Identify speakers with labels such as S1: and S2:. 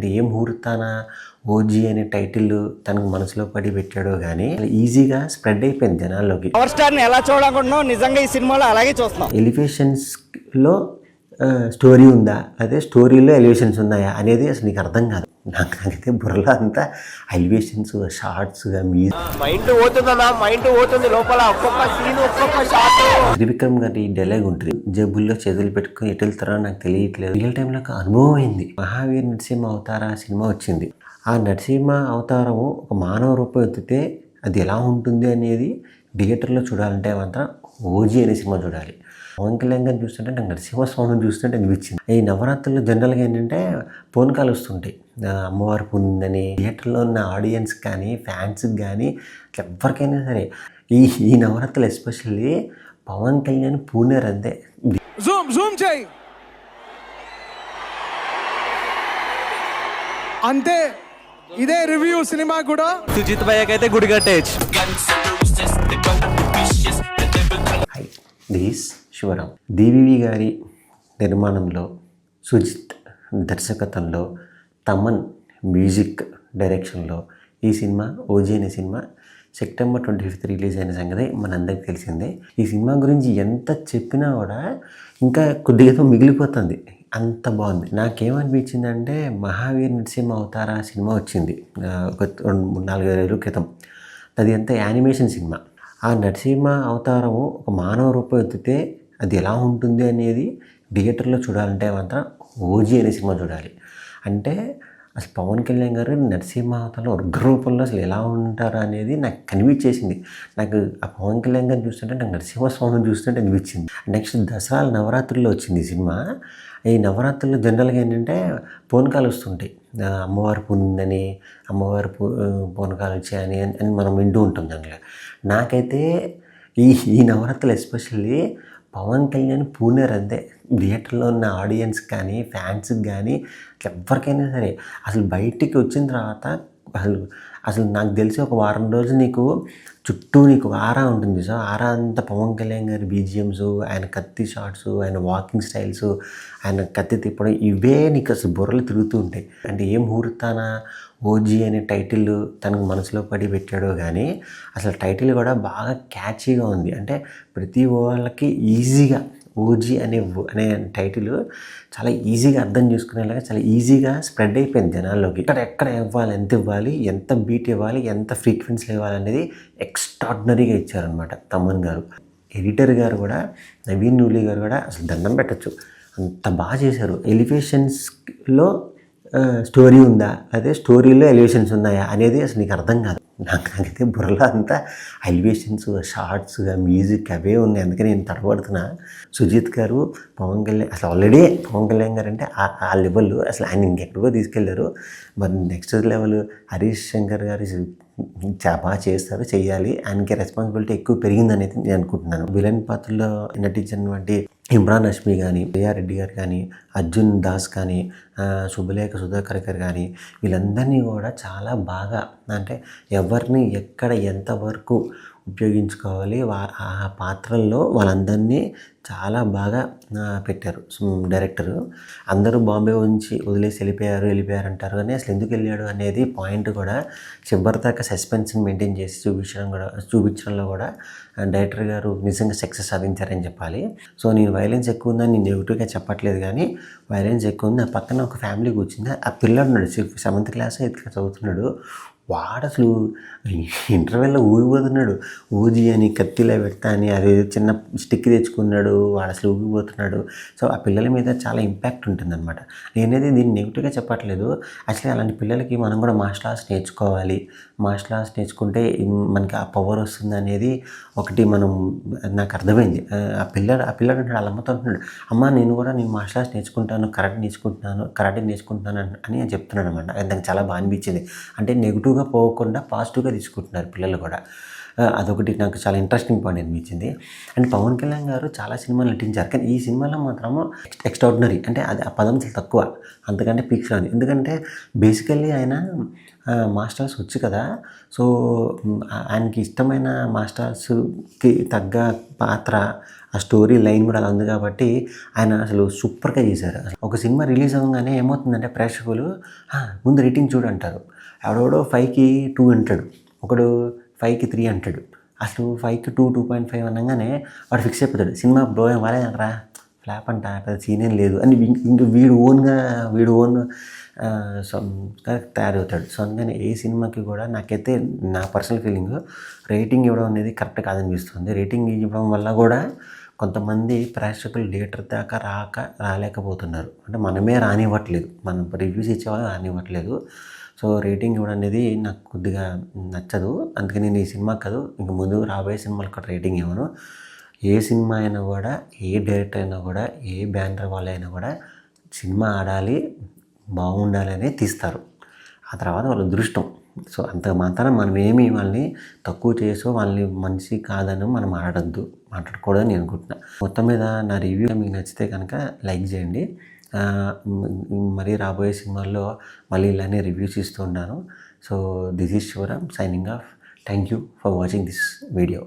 S1: అంటే ఏ ముహూర్తాన ఓజీ అనే టైటిల్ తనకు మనసులో పడి పెట్టాడో కానీ ఈజీగా స్ప్రెడ్ అయిపోయింది జనాల్లోకి.
S2: పవర్ స్టార్ని ఎలా చూడాలనుకుంటున్నావు, నిజంగా ఈ సినిమాలో అలాగే చూస్తున్నాం.
S1: ఎలివేషన్స్లో స్టోరీ ఉందా, అదే స్టోరీలో ఎలివేషన్స్ ఉన్నాయా అనేది అసలు నీకు అర్థం కాదు. నాకైతే బుర్రలో అంతా ఎలివేషన్స్, షార్ట్స్,
S2: మైండ్ పోతుంది లోపల ఒక్కొక్క సీన్ ఒక్కొక్క షాట్.
S1: త్రివిక్రమ్ గారి డైలాగ్ ఉంటుంది, జబ్బుల్లో చేతులు పెట్టుకుని ఎటు వెళ్తారో నాకు తెలియట్లేదు. రియల్ టైంలో అనుభవం అయింది. మహావీర్ నరసింహ అవతార సినిమా వచ్చింది. ఆ నరసింహ అవతారము ఒక మానవ రూపం ఎత్తితే అది ఎలా ఉంటుంది అనేది థియేటర్లో చూడాలంటే మాత్రం ఓజీ అనే సినిమా చూడాలి. పవన్ కళ్యాణ్ గారిని చూస్తుంటే నాకు నరసింహస్వామిని చూస్తుంటే అనిపించింది. ఈ నవరాత్రులు జనరల్గా ఏంటంటే పూనకాలు వస్తుంటాయి, అమ్మవారి పుందని. థియేటర్లో ఉన్న ఆడియన్స్ కానీ ఫ్యాన్స్కి కానీ ఎవరికైనా సరే ఈ నవరాత్రులు ఎస్పెషల్లీ పవన్ కళ్యాణ్ పూణే రద్దే.
S3: అంతే, ఇదే రివ్యూ సినిమా కూడా.
S2: సుజిత్ భయ్యకైతే గుడి కట్టేయచ్చు.
S1: దిస్ శివరామ్ డివివి గారి నిర్మాణంలో, సుజిత్ దర్శకత్వంలో, తమన్ మ్యూజిక్ డైరెక్షన్లో ఈ సినిమా ఓజీ అనే సినిమా సెప్టెంబర్ 25 రిలీజ్ అయిన సంగతి మనందరికీ తెలిసిందే. ఈ సినిమా గురించి ఎంత చెప్పినా కూడా ఇంకా కొద్దిగా మిగిలిపోతుంది, అంత బాగుంది. నాకేమనిపించిందంటే మహావీర్ నరసింహ అవతార సినిమా వచ్చింది ఒక 3-4 రోజుల క్రితం. అది అంతా యానిమేషన్ సినిమా. ఆ నరసింహ అవతారము ఒక మానవ రూపం ఎత్తితే అది ఎలా ఉంటుంది అనేది థియేటర్లో చూడాలంటే మాత్రం ఓజీ అనే సినిమా చూడాలి. అంటే అసలు పవన్ కళ్యాణ్ గారు నరసింహ అవతారంలో ఉగ్ర రూపంలో అసలు ఎలా ఉంటారు అనేది నాకు కనిపించేసింది. నాకు ఆ పవన్ కళ్యాణ్ గారిని చూస్తుంటే నాకు నరసింహస్వామిని చూస్తుంటే అనిపించింది. నెక్స్ట్ దసరా నవరాత్రుల్లో వచ్చింది ఈ సినిమా. ఈ నవరాత్రుల్లో జనరల్గా ఏంటంటే పూనకాలు వస్తుంటాయి, అమ్మవారి పుందని, అమ్మవారి పూనకాలు వచ్చాయని అని మనం వింటూ ఉంటాం జనరల్గా. నాకైతే ఈ నవరాత్రులు ఎస్పెషల్లీ పవన్ కళ్యాణ్ పూణే రద్దే. థియేటర్లో ఉన్న ఆడియన్స్ కానీ ఫ్యాన్స్కి కానీ ఎవరికైనా సరే అసలు బయటికి వచ్చిన తర్వాత అసలు నాకు తెలిసి ఒక వారం రోజులు నీకు చుట్టూ నీకు ఆరా ఉంటుంది. సో ఆరా అంతా పవన్ కళ్యాణ్ గారి బీజిఎమ్స్, ఆయన కత్తి షాట్స్, ఆయన వాకింగ్ స్టైల్స్, ఆయన కత్తి తిప్పడం, ఇవే నీకు అసలు బుర్రలు తిరుగుతూ ఉంటాయి. అంటే ఏ ముహూర్తాన ఓజీ అనే టైటిల్ తనకు మనసులో పడి పెట్టాడో కానీ అసలు టైటిల్ కూడా బాగా క్యాచీగా ఉంది. అంటే ప్రతి వాళ్ళకి ఈజీగా ఓజీ అనే టైటిల్ చాలా ఈజీగా అర్థం చేసుకునేలాగా చాలా ఈజీగా స్ప్రెడ్ అయిపోయింది జనాల్లోకి. ఎక్కడ ఇవ్వాలి, ఎంత ఇవ్వాలి, ఎంత బీట్ ఇవ్వాలి, ఎంత ఫ్రీక్వెన్సీ ఇవ్వాలి అనేది ఎక్స్ట్రాడినరీగా ఇచ్చారనమాట తమన్ గారు. ఎడిటర్ గారు కూడా, నవీన్ నూలి గారు కూడా అసలు దండం పెట్టచ్చు, అంత బాగా చేశారు. ఎలివేషన్స్లో స్టోరీ ఉందా, అదే స్టోరీలో ఎలివేషన్స్ ఉన్నాయా అనేది అసలు నీకు అర్థం కాదు. నాకైతే బుర్రలో అంతా ఎలివేషన్స్, షార్ట్స్, మ్యూజిక్ అవే ఉన్నాయి. అందుకని నేను తడబడుతున్నా. సుజిత్ గారు, పవన్ కళ్యాణ్ అసలు ఆల్రెడీ పవన్ కళ్యాణ్ గారు అంటే ఆ లెవెల్ అసలు ఆయన ఇంకెక్కడికో తీసుకెళ్లారు. మరి నెక్స్ట్ లెవెల్ హరీష్ శంకర్ గారు బాగా చేస్తారు, చెయ్యాలి. ఆయనకి రెస్పాన్సిబిలిటీ ఎక్కువ పెరిగిందనేది నేను అనుకుంటున్నాను. విలన్ పాత్రలో నటించినటువంటి ఇమ్రాన్ హష్మీ కానీ, రెడ్డి గారు కానీ, అర్జున్ దాస్ కానీ, శుభలేఖ సుధాకర్ గారు కానీ, వీళ్ళందరినీ కూడా చాలా బాగా, అంటే ఎవరిని ఎక్కడ ఎంతవరకు ఉపయోగించుకోవాలి ఆ పాత్రల్లో వాళ్ళందరినీ చాలా బాగా పెట్టారు డైరెక్టరు. అందరూ బాంబే నుంచి వదిలేసి వెళ్ళిపోయారు అంటారు, కానీ అసలు ఎందుకు వెళ్ళాడు అనేది పాయింట్ కూడా చివరిదాకా సస్పెన్స్ని మెయింటైన్ చేసి చూపించడంలో కూడా డైరెక్టర్ గారు నిజంగా సక్సెస్ సాధించారని చెప్పాలి. సో నేను వైలెన్స్ ఎక్కువ ఉందని నేను నెగిటివ్గా చెప్పట్లేదు, కానీ వైలెన్స్ ఎక్కువ ఉంది. ఆ పక్కన ఒక ఫ్యామిలీ కూర్చుంది, ఆ పిల్లడు ఉన్నాడు, 7th క్లాస్ 8th క్లాస్ చదువుతున్నాడు. వాడు అసలు ఇంటర్వెల్లో ఊగిపోతున్నాడు, ఓజీ అని కత్తిలో పెడతా అని అది చిన్న స్టిక్ తెచ్చుకున్నాడు, వాడు అసలు ఊగిపోతున్నాడు. సో ఆ పిల్లల మీద చాలా ఇంపాక్ట్ ఉంటుందన్నమాట. నేనైతే దీన్ని నెగిటివ్గా చెప్పట్లేదు. యాక్చువల్లీ అలాంటి పిల్లలకి మనం కూడా మార్షల్ ఆర్ట్స్ నేర్చుకోవాలి. మార్షల్ ఆర్ట్స్ నేర్చుకుంటే మనకి ఆ పవర్ వస్తుంది అనేది ఒకటి నాకు అర్థమైంది. ఆ పిల్లడు అంటాడు, వాళ్ళ అమ్మతో అంటున్నాడు, అమ్మ నేను మార్షల్ ఆర్ట్స్ నేర్చుకుంటాను, కరాటే నేర్చుకుంటున్నాను అని చెప్తున్నాడు అనమాట. నాకు చాలా బాగా అనిపించింది. అంటే నెగిటివ్గా పోకుండా పాజిటివ్గా తీసుకుంటున్నారు పిల్లలు కూడా. అదొకటి నాకు చాలా ఇంట్రెస్టింగ్ పాయింట్ అనిపించింది. అండ్ పవన్ కళ్యాణ్ గారు చాలా సినిమాలు నటించారు, కానీ ఈ సినిమాలో మాత్రము ఎక్స్ట్రాడినరీ, అంటే అది ఆ పదం చాలా తక్కువ, అంతకంటే పీక్స్ రాదు. ఎందుకంటే బేసికల్లీ ఆయన మాస్టర్స్ వచ్చు కదా. సో ఆయనకి ఇష్టమైన మాస్టర్స్కి తగ్గ పాత్ర ఆ స్టోరీ లైన్ కూడా అలా ఉంది కాబట్టి ఆయన అసలు సూపర్గా చేశారు. ఒక సినిమా రిలీజ్ అవ్వగానే ఏమవుతుందంటే ప్రేక్షకులు ముందు రేటింగ్ చూడంటారు. ఎవడెవడో 5కి 2 అంటాడు, ఒకడు 5కి 3 అంటాడు. అసలు 5కి 2, 2.5 అనగానే వాడు ఫిక్స్ అయిపోతాడు. సినిమా బ్రో ఏం వాలేదంటరా, ఫ్లాప్ అంట, పెద్ద సీన్ ఏం లేదు అని ఇంక వీడు ఓన్ తయారవుతాడు. సో అందుకని ఏ సినిమాకి కూడా నాకైతే నా పర్సనల్ ఫీలింగ్ రేటింగ్ ఇవ్వడం అనేది కరెక్ట్ కాదనిపిస్తుంది. రేటింగ్ ఇవ్వడం వల్ల కూడా కొంతమంది ప్రేక్షకులు థియేటర్ దాకా రాలేకపోతున్నారు. అంటే మనమే రానివ్వట్లేదు, మనం రివ్యూస్ ఇచ్చేవాళ్ళు రానివ్వట్లేదు. సో రేటింగ్ ఇవ్వడం అనేది నాకు కొద్దిగా నచ్చదు. అందుకని నేను ఈ సినిమా కాదు ఇంక ముందు రాబోయే సినిమాలకు కూడా రేటింగ్ ఇవ్వను. ఏ సినిమా అయినా కూడా, ఏ డైరెక్టర్ అయినా కూడా, ఏ బ్యానర్ వాళ్ళైనా కూడా సినిమా ఆడాలి, బాగుండాలి అనేది తీస్తారు. ఆ తర్వాత వాళ్ళ దృష్టం. సో అంత మాత్రం మనం ఏమి వాళ్ళని తక్కువ చేసో వాళ్ళని మంచి కాదని మనం మాట్లాడకూడదని నేను అనుకుంటున్నాను. మొత్తం మీద నా రివ్యూ మీకు నచ్చితే కనుక లైక్ చేయండి. మరీ రాబోయే సినిమాల్లో మళ్ళీ ఇలానే రివ్యూస్ ఇస్తూ ఉన్నాను. So this is Shivaram signing off. Thank you for watching this video.